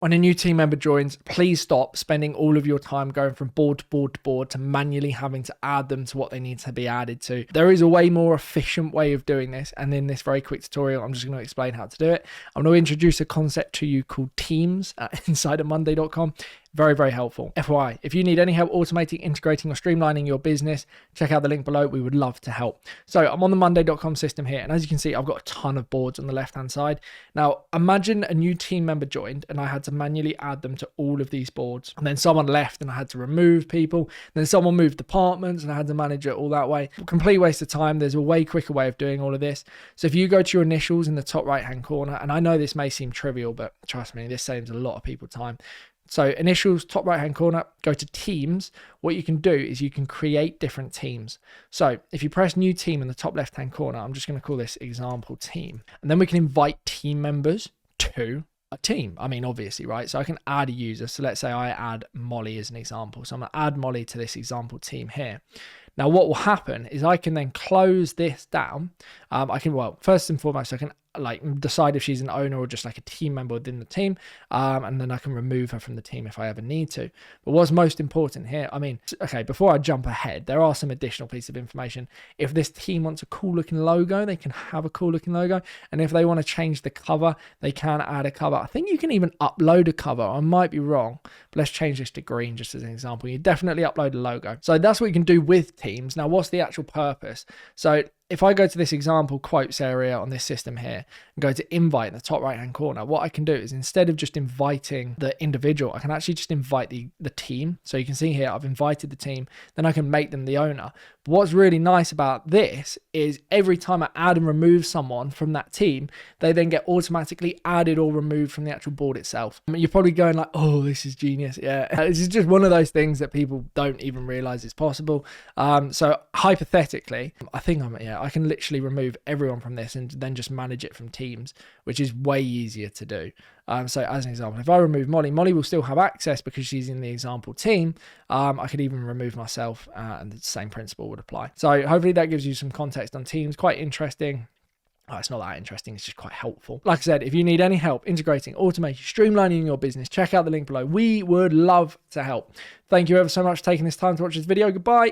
When a new team member joins, please stop spending all of your time going from board to board to board to manually having to add them to what they need to be added to. There is a way more efficient way of doing this, and in this very quick tutorial, I'm just going to explain how to do it. I'm going to introduce a concept to you called Teams inside of Monday.com. Very, very helpful. FYI, if you need any help automating, integrating, or streamlining your business, check out the link below. We would love to help. So I'm on the Monday.com system here, and as you can see, I've got a ton of boards on the left-hand side. Now, imagine a new team member joined, and I had to manually add them to all of these boards. And then someone left, and I had to remove people. Then someone moved departments, and I had to manage it all that way. Complete waste of time. There's a way quicker way of doing all of this. So if you go to your initials in the top right-hand corner, and I know this may seem trivial, but trust me, this saves a lot of people time. So initials, top right-hand corner, go to teams. What you can do is you can create different teams. So if you press new team in the top left-hand corner, I'm just going to call this example team. And then we can invite team members to a team. I mean, obviously, right? So I can add a user. So let's say I add Molly as an example. So I'm going to add Molly to this example team here. Now, what will happen is I can then close this down. First and foremost, I can decide if she's an owner or just like a team member within the team. And then I can remove her from the team if I ever need to. But what's most important here, before I jump ahead, there are some additional pieces of information. If this team wants a cool looking logo, they can have a cool looking logo. And if they want to change the cover, they can add a cover. I think you can even upload a cover. I might be wrong, but let's change this to green just as an example. You definitely upload a logo. So that's what you can do with teams. Now, what's the actual purpose? So if I go to this example quotes area on this system here and go to invite in the top right hand corner, what I can do is instead of just inviting the individual, I can actually just invite the team. So you can see here, I've invited the team, then I can make them the owner. But what's really nice about this is every time I add and remove someone from that team, they then get automatically added or removed from the actual board itself. I mean, you're probably going like, oh, this is genius. Yeah, this is just one of those things that people don't even realize is possible. So hypothetically, I can literally remove everyone from this and then just manage it from Teams, which is way easier to do. So as an example, if I remove Molly, Molly will still have access because she's in the example team. I could even remove myself and the same principle would apply. So hopefully that gives you some context on Teams. Quite interesting. Oh, it's not that interesting. It's just quite helpful. Like I said, if you need any help integrating, automating, streamlining your business, check out the link below. We would love to help. Thank you ever so much for taking this time to watch this video. Goodbye.